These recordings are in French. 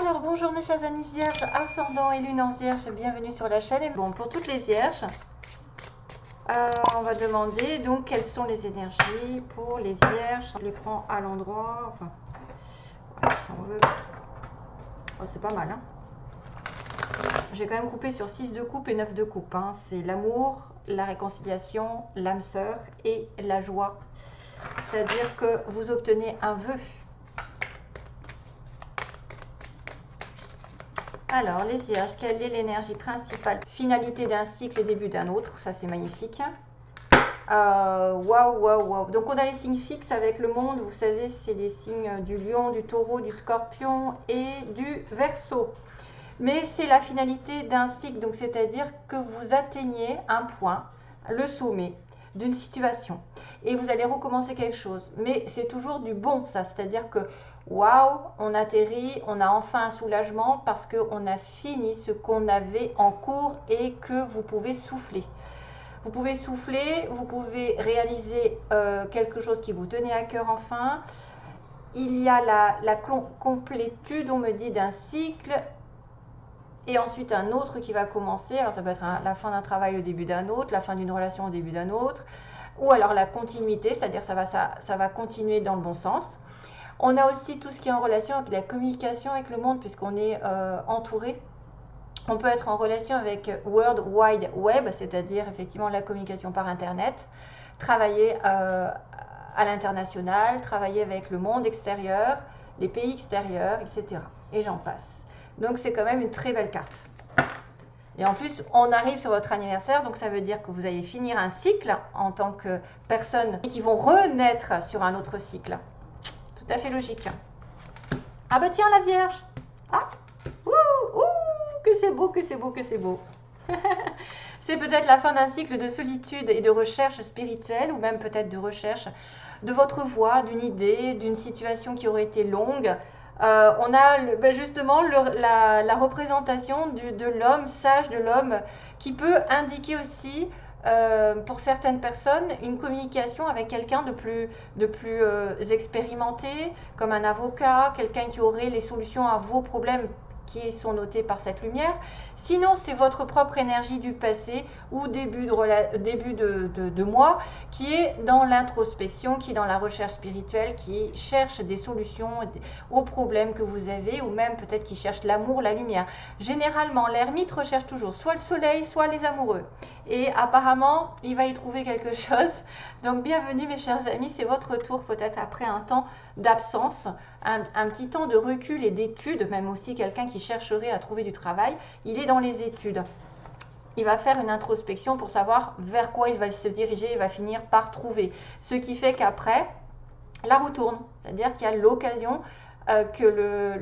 Alors bonjour mes chers amis vierges, ascendant et lune en vierge, bienvenue sur la chaîne. Et bon, pour toutes les vierges, on va demander donc quelles sont les énergies pour les vierges. Je les prends à l'endroit, enfin, voilà, si on veut. Oh, c'est pas mal, hein. J'ai quand même coupé sur 6 de coupe et 9 de coupe, hein. C'est l'amour, la réconciliation, l'âme sœur et la joie. C'est-à-dire que vous obtenez un vœu. Alors, les vierges, quelle est l'énergie principale? Finalité d'un cycle, début d'un autre, ça c'est magnifique. Waouh, waouh, waouh. Donc on a les signes fixes avec le monde, vous savez, c'est les signes du lion, du taureau, du scorpion et du verseau. Mais c'est la finalité d'un cycle, donc c'est-à-dire que vous atteignez un point, le sommet d'une situation. Et vous allez recommencer quelque chose. Mais c'est toujours du bon, ça, c'est-à-dire que waouh, on atterrit, on a enfin un soulagement parce qu'on a fini ce qu'on avait en cours et que vous pouvez souffler. Vous pouvez souffler, vous pouvez réaliser quelque chose qui vous tenait à cœur enfin. Il y a la complétude, on me dit, d'un cycle et ensuite un autre qui va commencer. Alors ça peut être la fin d'un travail au début d'un autre, la fin d'une relation au début d'un autre, ou alors la continuité, c'est-à-dire ça va continuer dans le bon sens. On a aussi tout ce qui est en relation avec la communication avec le monde, puisqu'on est entouré. On peut être en relation avec World Wide Web, c'est-à-dire effectivement la communication par Internet, travailler à l'international, travailler avec le monde extérieur, les pays extérieurs, etc. Et j'en passe. Donc c'est quand même une très belle carte. Et en plus, on arrive sur votre anniversaire, donc ça veut dire que vous allez finir un cycle en tant que personne qui vont renaître sur un autre cycle. Tout à fait logique. Ah bah tiens la Vierge. Ah, ouh, que c'est beau, que c'est beau, que c'est beau. C'est peut-être la fin d'un cycle de solitude et de recherche spirituelle, ou même peut-être de recherche de votre voix, d'une idée, d'une situation qui aurait été longue. On a justement la représentation de l'homme sage, de l'homme qui peut indiquer aussi pour certaines personnes une communication avec quelqu'un de plus expérimenté, comme un avocat, quelqu'un qui aurait les solutions à vos problèmes qui sont notés par cette lumière. Sinon, c'est votre propre énergie du passé ou début de mois qui est dans l'introspection, qui est dans la recherche spirituelle, qui cherche des solutions aux problèmes que vous avez, ou même peut-être qui cherche l'amour, la lumière. Généralement, l'ermite recherche toujours soit le soleil, soit les amoureux. Et apparemment, il va y trouver quelque chose. Donc, bienvenue mes chers amis, c'est votre tour peut-être après un temps d'absence, un petit temps de recul et d'études, même aussi quelqu'un qui chercherait à trouver du travail, il est dans les études. Il va faire une introspection pour savoir vers quoi il va se diriger, il va finir par trouver. Ce qui fait qu'après, la roue tourne, c'est-à-dire qu'il y a l'occasion que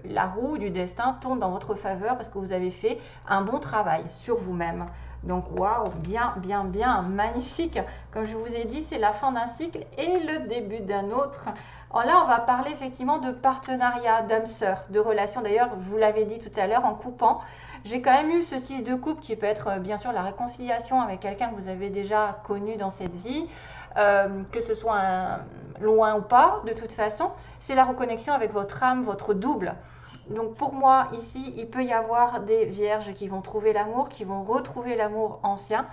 la roue du destin tourne dans votre faveur parce que vous avez fait un bon travail sur vous-même. Donc, waouh, bien, bien, bien, magnifique. Comme je vous ai dit, c'est la fin d'un cycle et le début d'un autre. Alors là, on va parler effectivement de partenariat, d'âme sœur, de relation. D'ailleurs, je vous l'avais dit tout à l'heure en coupant, j'ai quand même eu ce 6 de coupe qui peut être bien sûr la réconciliation avec quelqu'un que vous avez déjà connu dans cette vie, que ce soit loin ou pas, de toute façon. C'est la reconnexion avec votre âme, votre double. Donc pour moi, ici, il peut y avoir des vierges qui vont trouver l'amour, qui vont retrouver l'amour ancien.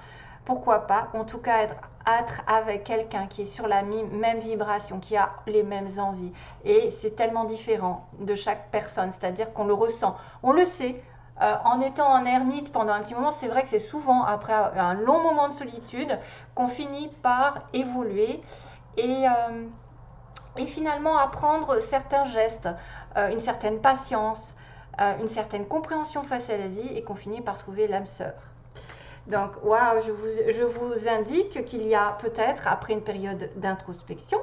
Pourquoi pas? En tout cas, être avec quelqu'un qui est sur la même vibration, qui a les mêmes envies. Et c'est tellement différent de chaque personne, c'est-à-dire qu'on le ressent. On le sait, en étant en ermite pendant un petit moment, c'est vrai que c'est souvent après un long moment de solitude qu'on finit par évoluer et finalement apprendre certains gestes, une certaine patience, une certaine compréhension face à la vie et qu'on finit par trouver l'âme sœur. Donc, waouh, je vous indique qu'il y a peut-être, après une période d'introspection,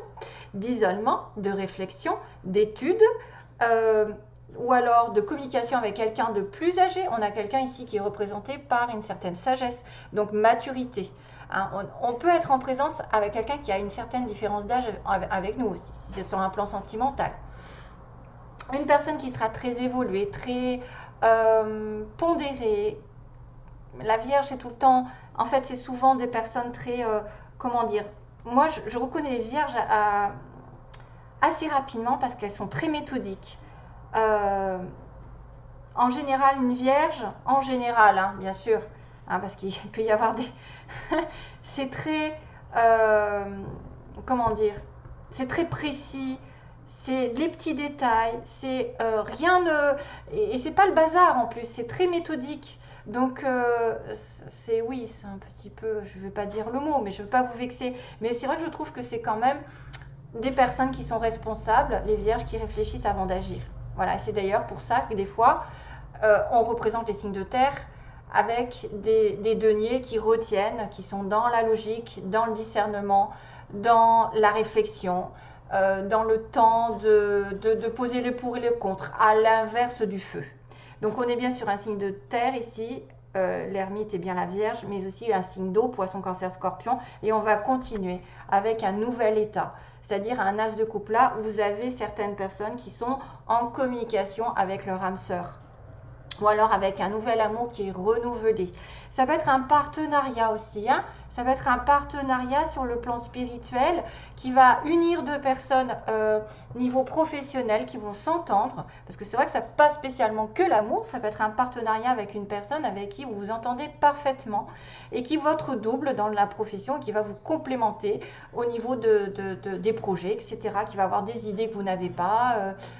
d'isolement, de réflexion, d'études, ou alors de communication avec quelqu'un de plus âgé. On a quelqu'un ici qui est représenté par une certaine sagesse, donc maturité. Hein, on peut être en présence avec quelqu'un qui a une certaine différence d'âge avec nous aussi, si c'est sur un plan sentimental. Une personne qui sera très évoluée, très pondérée. La Vierge, c'est tout le temps, en fait, c'est souvent des personnes très, comment dire, moi, je reconnais les Vierges assez rapidement parce qu'elles sont très méthodiques. En général, une vierge, en général, hein, bien sûr, hein, parce qu'il peut y avoir des... c'est très... comment dire? C'est très précis, c'est les petits détails, c'est rien ne... Et c'est pas le bazar en plus, c'est très méthodique. Donc, c'est oui, c'est un petit peu, je ne vais pas dire le mot, mais je ne veux pas vous vexer. Mais c'est vrai que je trouve que c'est quand même des personnes qui sont responsables, les vierges qui réfléchissent avant d'agir. Voilà, c'est d'ailleurs pour ça que des fois, on représente les signes de terre avec des deniers qui retiennent, qui sont dans la logique, dans le discernement, dans la réflexion, dans le temps de poser le pour et le contre, à l'inverse du feu. Donc on est bien sur un signe de terre ici, l'ermite est bien la Vierge, mais aussi un signe d'eau, poisson, cancer, scorpion, et on va continuer avec un nouvel état, c'est-à-dire un as de coupe là où vous avez certaines personnes qui sont en communication avec leur âme sœur, ou alors avec un nouvel amour qui est renouvelé. Ça peut être un partenariat aussi, hein. Ça va être un partenariat sur le plan spirituel qui va unir deux personnes niveau professionnel qui vont s'entendre. Parce que c'est vrai que ça n'est pas spécialement que l'amour, ça peut être un partenariat avec une personne avec qui vous vous entendez parfaitement et qui est votre double dans la profession, qui va vous complémenter au niveau des projets, etc., qui va avoir des idées que vous n'avez pas,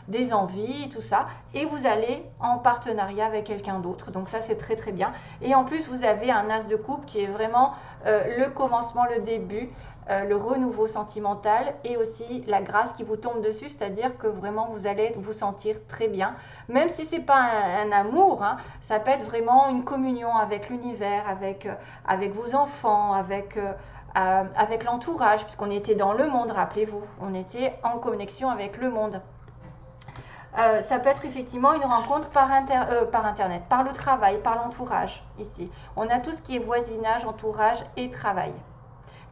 des envies, tout ça. Et vous allez en partenariat avec quelqu'un d'autre. Donc ça, c'est très très bien. Et en plus, vous avez un as de coupe qui est vraiment le commencement, le début, le renouveau sentimental et aussi la grâce qui vous tombe dessus, c'est-à-dire que vraiment vous allez vous sentir très bien, même si c'est pas un amour, hein, ça peut être vraiment une communion avec l'univers, avec vos enfants, avec l'entourage, puisqu'on était dans le monde, rappelez-vous, on était en connexion avec le monde. Ça peut être effectivement une rencontre par Internet, par le travail, par l'entourage, ici. On a tout ce qui est voisinage, entourage et travail.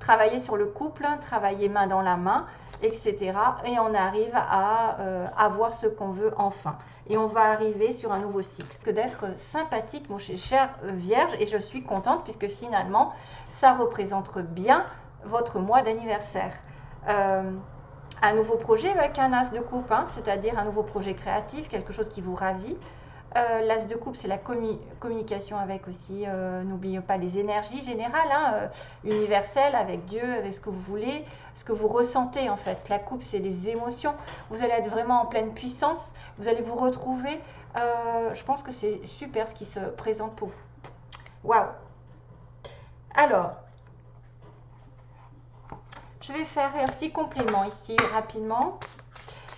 Travailler sur le couple, travailler main dans la main, etc. Et on arrive à avoir ce qu'on veut enfin. Et on va arriver sur un nouveau cycle. Que d'être sympathique, mon cher Vierge, et je suis contente puisque finalement, ça représente bien votre mois d'anniversaire. Un nouveau projet avec un as de coupe, hein, c'est-à-dire un nouveau projet créatif, quelque chose qui vous ravit. L'as de coupe, c'est la communication avec aussi, n'oubliez pas les énergies générales, hein, universelles, avec Dieu, avec ce que vous voulez, ce que vous ressentez en fait. La coupe, c'est les émotions. Vous allez être vraiment en pleine puissance, vous allez vous retrouver. Je pense que c'est super ce qui se présente pour vous. Waouh! Alors, je vais faire un petit complément ici rapidement.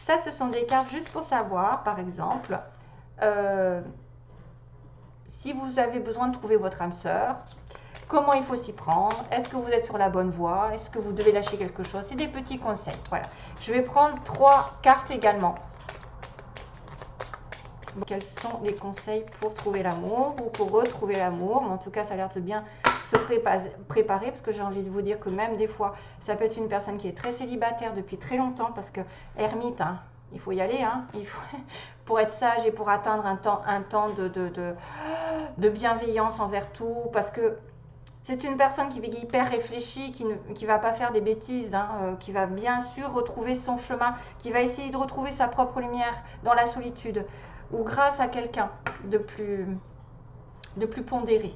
Ça, ce sont des cartes juste pour savoir, par exemple, si vous avez besoin de trouver votre âme sœur, comment il faut s'y prendre, est-ce que vous êtes sur la bonne voie, est-ce que vous devez lâcher quelque chose. C'est des petits conseils. Voilà. Je vais prendre 3 cartes également. Quels sont les conseils pour trouver l'amour ou pour retrouver l'amour? En tout cas, ça a l'air de bien se préparer parce que j'ai envie de vous dire que même des fois, ça peut être une personne qui est très célibataire depuis très longtemps parce que ermite, hein, il faut y aller, hein, pour être sage et pour atteindre un temps de bienveillance envers tout, parce que c'est une personne qui est hyper réfléchie, qui ne va pas faire des bêtises, hein, qui va bien sûr retrouver son chemin, qui va essayer de retrouver sa propre lumière dans la solitude ou grâce à quelqu'un de plus pondéré.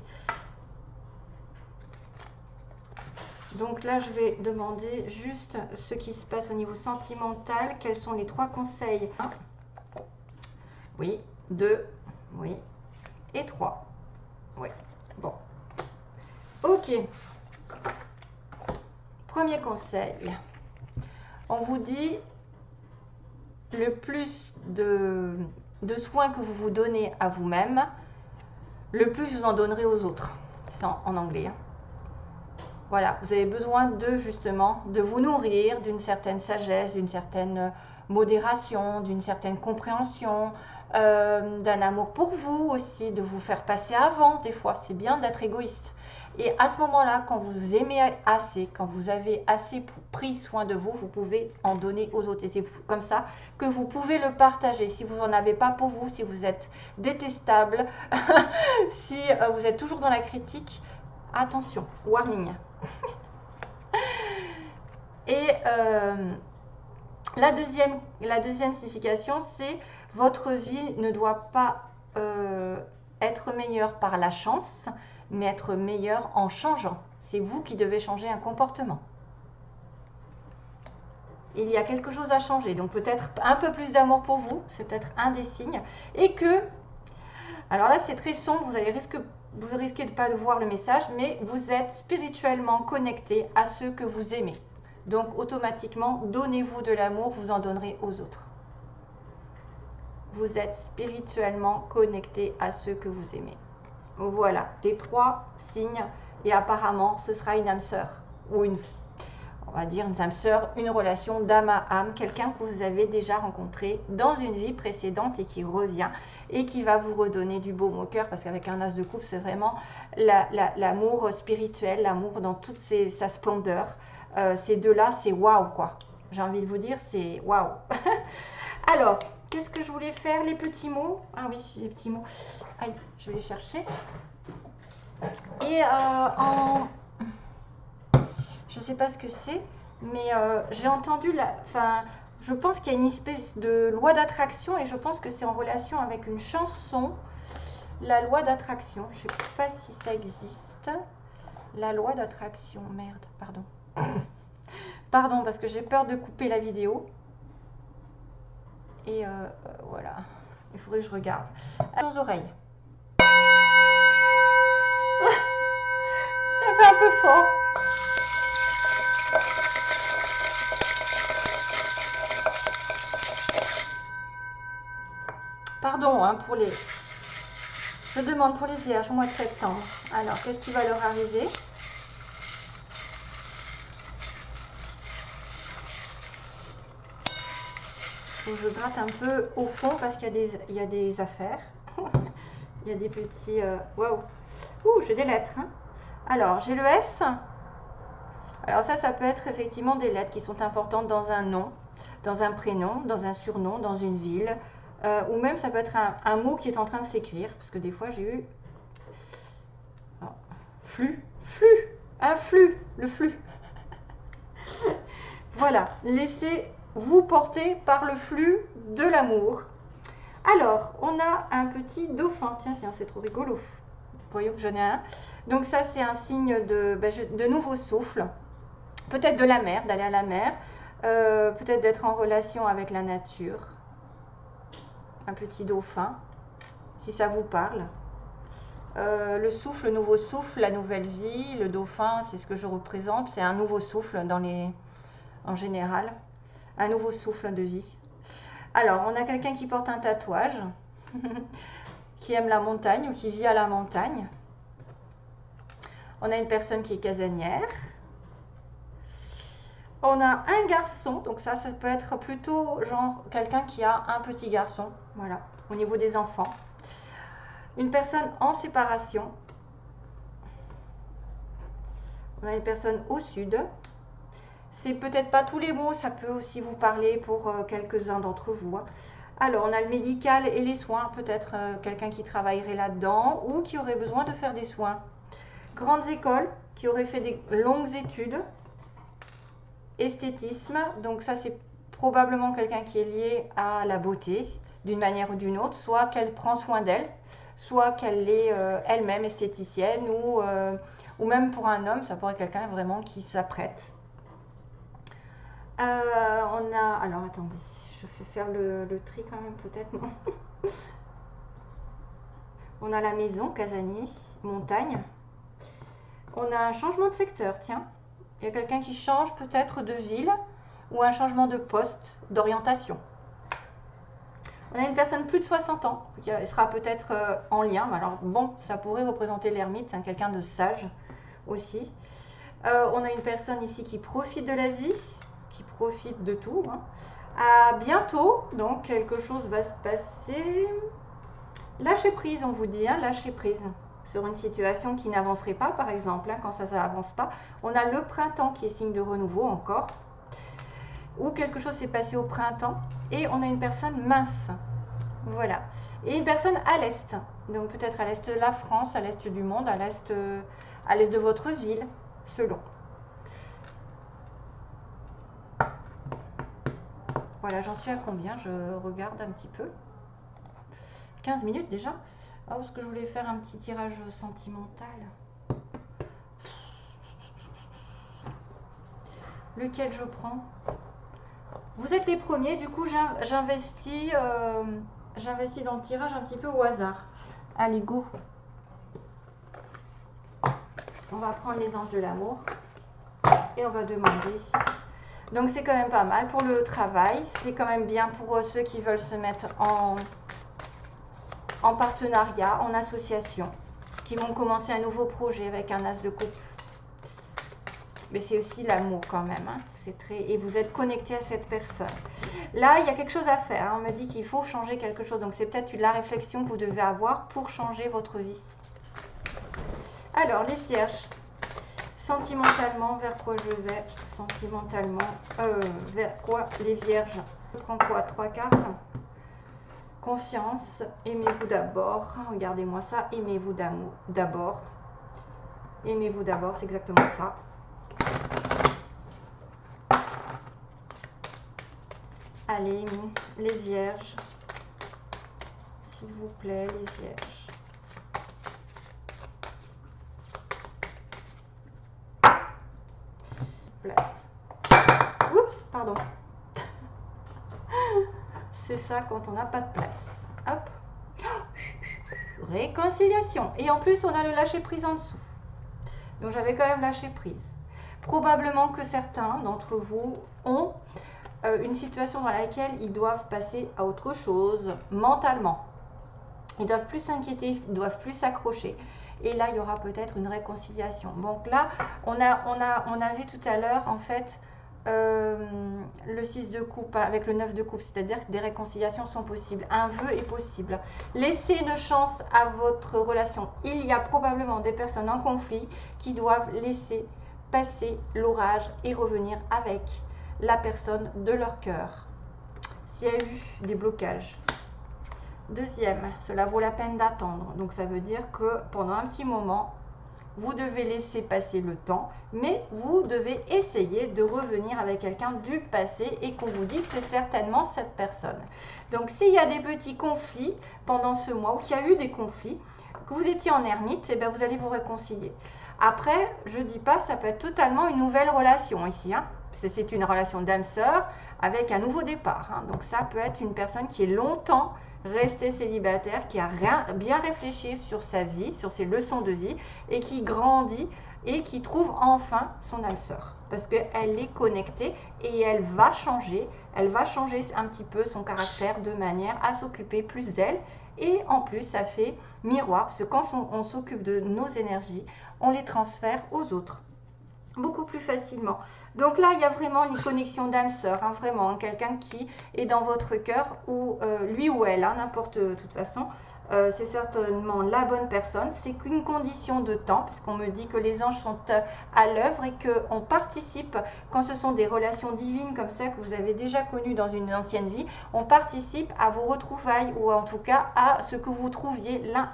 Donc là, je vais demander juste ce qui se passe au niveau sentimental. Quels sont les 3 conseils? 1, oui, 2, oui, et 3. Oui, bon. Ok. Premier conseil. On vous dit le plus de soins que vous vous donnez à vous-même, le plus vous en donnerez aux autres. C'est en anglais, hein. Voilà, vous avez besoin justement de vous nourrir d'une certaine sagesse, d'une certaine modération, d'une certaine compréhension, d'un amour pour vous aussi, de vous faire passer avant. Des fois, c'est bien d'être égoïste. Et à ce moment-là, quand vous aimez assez, quand vous avez assez pris soin de vous, vous pouvez en donner aux autres. Et c'est comme ça que vous pouvez le partager. Si vous n'en avez pas pour vous, si vous êtes détestable, si vous êtes toujours dans la critique, attention, warning. Et La deuxième signification, c'est votre vie ne doit pas être meilleure par la chance, mais être meilleure en changeant. C'est vous qui devez changer un comportement. Il y a quelque chose à changer, donc peut-être un peu plus d'amour pour vous, c'est peut-être un des signes. Et que, alors là c'est très sombre, vous risquez de ne pas voir le message, mais vous êtes spirituellement connecté à ceux que vous aimez. Donc automatiquement, donnez-vous de l'amour, vous en donnerez aux autres. Vous êtes spirituellement connecté à ceux que vous aimez. Voilà, les 3 signes. Et apparemment, ce sera une âme sœur. Ou on va dire une âme sœur, une relation d'âme à âme. Quelqu'un que vous avez déjà rencontré dans une vie précédente et qui revient. Et qui va vous redonner du baume au cœur. Parce qu'avec un as de coupe, c'est vraiment l'amour spirituel, l'amour dans toute sa splendeur. Ces deux-là, c'est waouh quoi. J'ai envie de vous dire, c'est waouh. Alors, qu'est-ce que je voulais faire? Les petits mots. Ah oui, les petits mots. Aïe, je vais les chercher. Et je ne sais pas ce que c'est, mais j'ai entendu je pense qu'il y a une espèce de loi d'attraction et je pense que c'est en relation avec une chanson. La loi d'attraction. Je ne sais pas si ça existe. La loi d'attraction. Merde, pardon. Pardon, parce que j'ai peur de couper la vidéo. Et voilà. Il faudrait que je regarde. Aux oreilles. Ça fait un peu fort. Pardon hein, pour les... Je demande pour les vierges au mois de septembre. Alors, qu'est-ce qui va leur arriver? Donc, je gratte un peu au fond parce qu'il y a des affaires. Il y a des petits... Waouh! Ouh, j'ai des lettres. Hein. Alors, j'ai le S. Alors ça peut être effectivement des lettres qui sont importantes dans un nom, dans un prénom, dans un surnom, dans une ville. Ou même ça peut être un mot qui est en train de s'écrire. Parce que des fois, j'ai eu... Oh. Flux. Un flux. Le flux. Voilà. Laissez-vous porter par le flux de l'amour. Alors, on a un petit dauphin. Tiens, c'est trop rigolo. Voyons que j'en ai un. Donc ça, c'est un signe de nouveau souffle. Peut-être de la mer, d'aller à la mer. Peut-être d'être en relation avec la nature. Un petit dauphin, si ça vous parle. Le souffle, le nouveau souffle, la nouvelle vie. Le dauphin, c'est ce que je représente. C'est un nouveau souffle en général. Un nouveau souffle de vie. Alors, on a quelqu'un qui porte un tatouage. Qui aime la montagne ou qui vit à la montagne. On a une personne qui est casanière. On a un garçon, donc ça peut être plutôt genre quelqu'un qui a un petit garçon, voilà, au niveau des enfants. Une personne en séparation. On a une personne au sud. C'est peut-être pas tous les mots, ça peut aussi vous parler pour quelques-uns d'entre vous. Hein. Alors, on a le médical et les soins, peut-être quelqu'un qui travaillerait là-dedans ou qui aurait besoin de faire des soins. Grandes écoles, qui auraient fait des longues études. Esthétisme, donc ça c'est probablement quelqu'un qui est lié à la beauté, d'une manière ou d'une autre, soit qu'elle prend soin d'elle, soit qu'elle est elle-même esthéticienne ou même pour un homme, ça pourrait être quelqu'un vraiment qui s'apprête. On a, alors attendez, je vais faire le tri quand même peut-être, non. On a la maison, casanier, montagne. On a un changement de secteur, tiens. Il y a quelqu'un qui change peut-être de ville ou un changement de poste, d'orientation. On a une personne plus de 60 ans qui sera peut-être en lien. Alors bon, ça pourrait représenter l'ermite, hein, quelqu'un de sage aussi. On a une personne ici qui profite de la vie, qui profite de tout. Hein. À bientôt, donc quelque chose va se passer. Lâcher prise, on vous dit, hein, lâcher prise. Sur une situation qui n'avancerait pas, par exemple, hein, quand ça n'avance pas. On a le printemps qui est signe de renouveau encore, ou quelque chose s'est passé au printemps, et on a une personne mince, voilà, et une personne à l'est, donc peut-être à l'est de la France, à l'est du monde, à l'est de votre ville, selon. Voilà, j'en suis à combien? Je regarde un petit peu. 15 minutes déjà. Ah, parce que je voulais faire un petit tirage sentimental. Lequel je prends? Vous êtes les premiers, du coup j'investis dans le tirage un petit peu au hasard. Allez, go. On va prendre les anges de l'amour et on va demander. Donc c'est quand même pas mal pour le travail. C'est quand même bien pour ceux qui veulent se mettre en partenariat, en association, qui vont commencer un nouveau projet avec un as de coupe. Mais c'est aussi l'amour quand même. Hein. C'est très... Et vous êtes connecté à cette personne. Là, il y a quelque chose à faire. Hein. On me dit qu'il faut changer quelque chose. Donc c'est peut-être la réflexion que vous devez avoir pour changer votre vie. Alors, les vierges. Sentimentalement, vers quoi je vais? Sentimentalement, vers quoi les vierges? Je prends quoi? 3 cartes. Confiance, aimez-vous d'abord. Regardez-moi ça, aimez-vous d'abord. Aimez-vous d'abord, c'est exactement ça. Allez, les vierges. S'il vous plaît, les vierges. Place. Oups, pardon. C'est ça quand on n'a pas de place. Hop. Réconciliation. Et en plus, on a le lâcher prise en dessous. Donc, j'avais quand même lâché prise. Probablement que certains d'entre vous ont une situation dans laquelle ils doivent passer à autre chose mentalement. Ils doivent plus s'inquiéter, ils doivent plus s'accrocher. Et là, il y aura peut-être une réconciliation. Donc là, on avait tout à l'heure, en fait, le 6 de coupe avec le 9 de coupe, c'est-à-dire que des réconciliations sont possibles. Un vœu est possible. Laissez une chance à votre relation. Il y a probablement des personnes en conflit qui doivent laisser passer l'orage et revenir avec la personne de leur cœur. S'il y a eu des blocages. Deuxième, cela vaut la peine d'attendre. Donc ça veut dire que pendant un petit moment, vous devez laisser passer le temps, mais vous devez essayer de revenir avec quelqu'un du passé et qu'on vous dit que c'est certainement cette personne. Donc s'il y a des petits conflits pendant ce mois, ou qu'il y a eu des conflits, que vous étiez en ermite, et bien vous allez vous réconcilier. Après, je ne dis pas, ça peut être totalement une nouvelle relation ici, hein. C'est une relation d'âme-sœur avec un nouveau départ. Hein. Donc ça peut être une personne qui est longtemps restée célibataire, qui a bien réfléchi sur sa vie, sur ses leçons de vie, et qui grandit et qui trouve enfin son âme-sœur. Parce qu'elle est connectée et elle va changer un petit peu son caractère de manière à s'occuper plus d'elle. Et en plus, ça fait miroir, parce que quand on s'occupe de nos énergies, on les transfère aux autres beaucoup plus facilement. Donc là, il y a vraiment une connexion d'âme-sœur, hein, vraiment, hein, quelqu'un qui est dans votre cœur, ou lui ou elle, hein, n'importe, de toute façon, c'est certainement la bonne personne. C'est qu'une condition de temps, puisqu'on me dit que les anges sont à l'œuvre et qu'on participe, quand ce sont des relations divines comme ça, que vous avez déjà connues dans une ancienne vie, on participe à vos retrouvailles, ou en tout cas à ce que vous trouviez l'un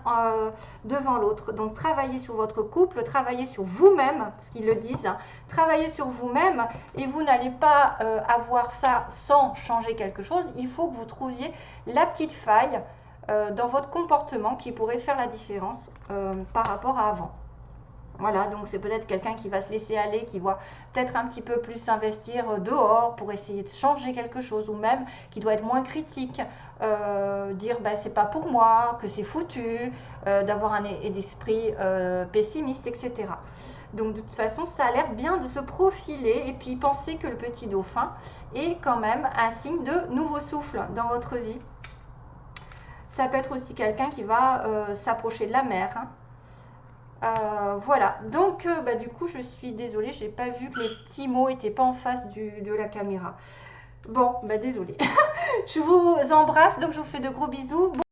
devant l'autre. Donc travaillez sur votre couple, travaillez sur vous-même, parce qu'ils le disent, hein, travaillez sur vous-même, et vous n'allez pas avoir ça sans changer quelque chose. Il faut que vous trouviez la petite faille dans votre comportement qui pourrait faire la différence par rapport à avant. Voilà, donc c'est peut-être quelqu'un qui va se laisser aller, qui va peut-être un petit peu plus s'investir dehors pour essayer de changer quelque chose, ou même qui doit être moins critique, dire bah, c'est pas pour moi, que c'est foutu, d'avoir un esprit pessimiste, etc. Donc de toute façon, ça a l'air bien de se profiler, et puis pensez que le petit dauphin est quand même un signe de nouveau souffle dans votre vie. Ça peut être aussi quelqu'un qui va s'approcher de la mer. Hein. Voilà, donc bah, du coup, je suis désolée, j'ai pas vu que les petits mots n'étaient pas en face de la caméra. Bon, bah désolée. Je vous embrasse, donc je vous fais de gros bisous.